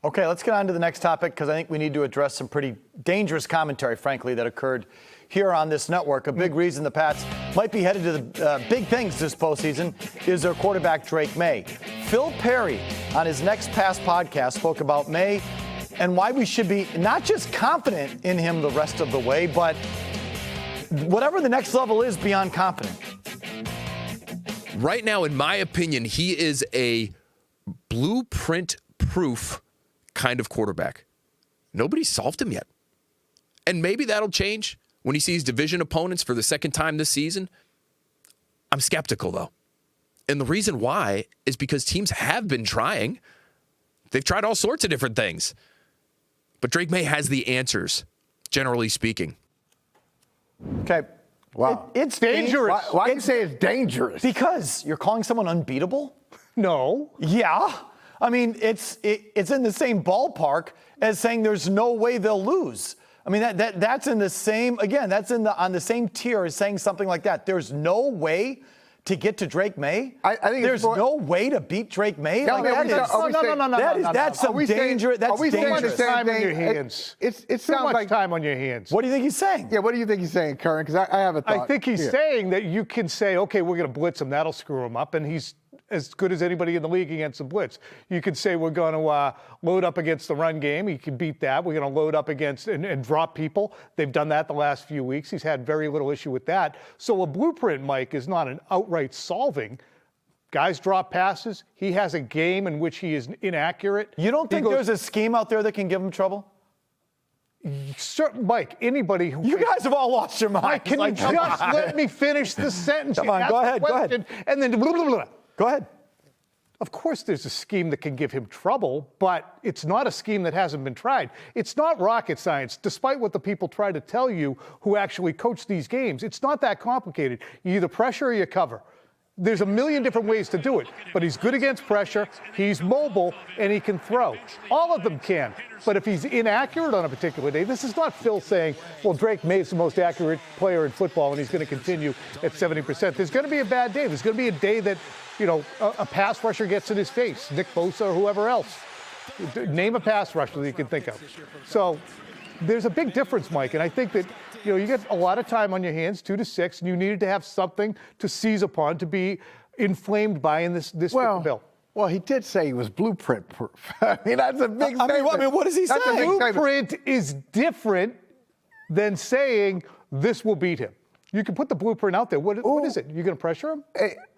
Okay, let's get on to the next topic because I think we need to address some pretty dangerous commentary, frankly, that occurred here on this network. A big reason the Pats might be headed to the big things this postseason is their quarterback, Drake Maye. Phil Perry, on his Next Pass podcast, spoke about Maye and why we should be not just confident in him the rest of the way, but whatever the next level is beyond confident. Right now, in my opinion, he is a blueprint-proof kind of quarterback. Nobody's solved him yet. And maybe that'll change when he sees division opponents for the second time this season. I'm skeptical, though. And the reason why is because teams have been trying. They've tried all sorts of different things. But Drake Maye has the answers, generally speaking. Okay. Wow. It's dangerous. Why do you say it's dangerous? Because you're calling someone unbeatable? No. Yeah. I mean, it's in the same ballpark as saying there's no way they'll lose. I mean, that's in the same, again, that's on the same tier as saying something like that. There's no way to get to Drake Maye? I think there's no way to beat Drake Maye? No, That's some dangerous. That's dangerous. Time on your hands. It's too much time on your hands. What do you think he's saying? Yeah, what do you think he's saying, Curran? Because I have a thought. I think he's saying that you can say, okay, we're going to blitz him. That'll screw him up. And he's as good as anybody in the league against the blitz. You could say we're going to load up against the run game. He can beat that. We're going to load up against and drop people. They've done that the last few weeks. He's had very little issue with that. So a blueprint, Mike, is not an outright solving. Guys drop passes. He has a game in which he is inaccurate. You don't think there's a scheme out there that can give him trouble? Mike, anybody who... You guys have all lost your minds. Mike, can you just let me finish the sentence? Come on, go ahead. And then blah, blah, blah. Go ahead. Of course there's a scheme that can give him trouble, but it's not a scheme that hasn't been tried. It's not rocket science, despite what the people try to tell you who actually coach these games. It's not that complicated. You either pressure or you cover. There's a million different ways to do it, but he's good against pressure, he's mobile, and he can throw. All of them can. But if he's inaccurate on a particular day, this is not Phil saying, well, Drake Maye is the most accurate player in football and he's going to continue at 70%. There's going to be a bad day. There's going to be a day that, you know, a pass rusher gets in his face, Nick Bosa or whoever else. Name a pass rusher that you can think of. So there's a big difference, Mike, and I think that, you know, you get a lot of time on your hands, 2 to 6, and you needed to have something to seize upon, to be inflamed by in this bill. Well, he did say he was blueprint proof. I mean, that's a big statement. I mean, what does he say? Blueprint is different than saying this will beat him. You can put the blueprint out there. What is it? You going to pressure him?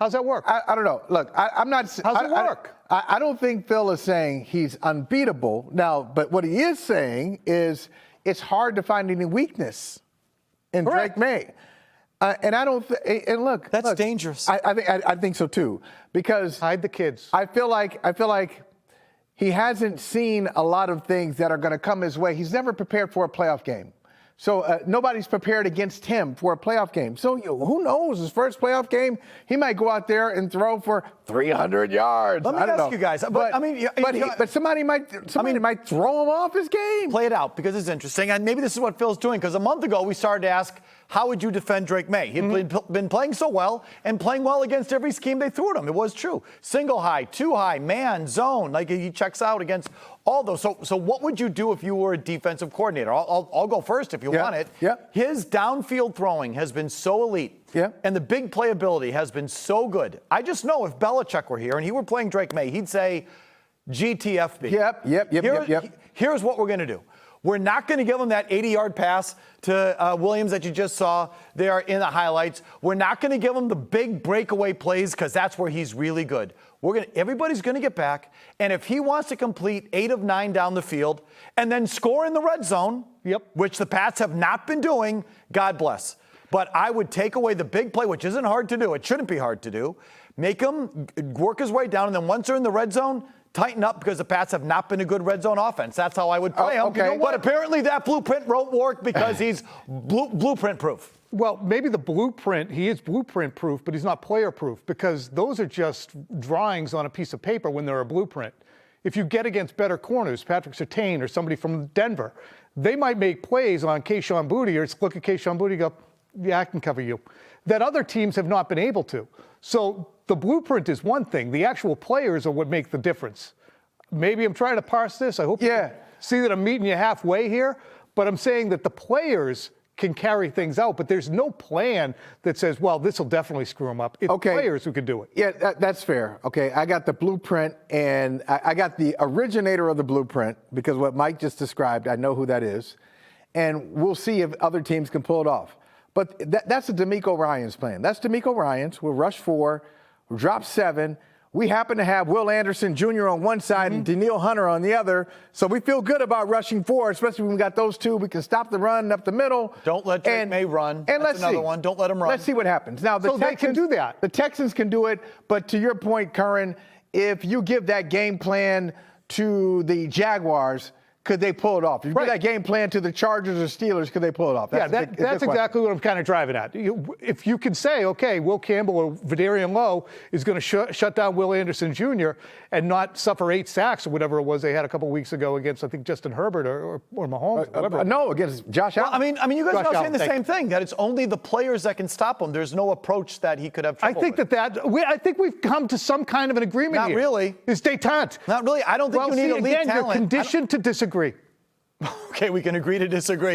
How's that work? I don't know. Look, I'm not. How's it work? I don't think Phil is saying he's unbeatable now, but what he is saying is it's hard to find any weakness in Drake Maye. And I don't. And look, that's dangerous. I think so too, because hide the kids. I feel like he hasn't seen a lot of things that are going to come his way. He's never prepared for a playoff game. So nobody's prepared against him for a playoff game. So who knows? His first playoff game, he might go out there and throw for 300 yards. Let me ask you guys. But somebody might throw him off his game. Play it out because it's interesting. And maybe this is what Phil's doing. Because a month ago, we started to ask, how would you defend Drake Maye? He'd been playing so well and playing well against every scheme they threw at him. It was true. Single high, two high, man, zone. Like he checks out against all those. So what would you do if you were a defensive coordinator? I'll go first if you want it. Yeah. His downfield throwing has been so elite. Yeah. And the big playability has been so good. I just know if Belichick were here and he were playing Drake Maye, he'd say GTFB. Yep. Here's what we're going to do. We're not going to give him that 80-yard pass to Williams that you just saw there in the highlights. We're not going to give him the big breakaway plays because that's where he's really good. Everybody's going to get back, and if he wants to complete 8 of 9 down the field and then score in the red zone, which the Pats have not been doing, God bless. But I would take away the big play, which isn't hard to do. It shouldn't be hard to do. Make him work his way down, and then once they're in the red zone, tighten up because the Pats have not been a good red zone offense. That's how I would play him. Okay. But apparently that blueprint won't work because he's blueprint proof. Well, maybe the blueprint, he is blueprint proof, but he's not player proof because those are just drawings on a piece of paper when they're a blueprint. If you get against better corners, Patrick Surtain or somebody from Denver, they might make plays on Kayshon Boutte or look at Kayshon Boutte and go, yeah, I can cover you, that other teams have not been able to. So the blueprint is one thing. The actual players are what make the difference. maybe I'm trying to parse this. I hope you can see that I'm meeting you halfway here. But I'm saying that the players can carry things out, but there's no plan that says, well, this will definitely screw them up. It's players who can do it. Yeah, that's fair. Okay, I got the blueprint, and I got the originator of the blueprint, because what Mike just described, I know who that is, and we'll see if other teams can pull it off. But that's the D'Amico Ryans plan. That's D'Amico Ryans. We'll rush 4, we'll drop 7. We happen to have Will Anderson Jr. on one side and Daniil Hunter on the other, so we feel good about rushing 4, especially when we got those two. We can stop the run up the middle. Don't let Drake Maye run. And That's another one. Don't let him run. Let's see what happens. Now, the Texans they can do that. The Texans can do it, but to your point, Curran, if you give that game plan to the Jaguars, could they pull it off? If you give that game plan to the Chargers or Steelers, could they pull it off? That's exactly what I'm kind of driving at. If you can say, okay, Will Campbell or Vidarian Lowe is going to shut down Will Anderson Jr. and not suffer 8 sacks or whatever it was they had a couple weeks ago against, I think, Justin Herbert or Mahomes. No, against Josh Allen. I mean, you guys are saying the same thing, that it's only the players that can stop him. There's no approach that he could have trouble with. I think we've come to some kind of an agreement here. Not really. It's détente. Not really. I don't think you need elite talent. You're conditioned to disagree. Okay, we can agree to disagree.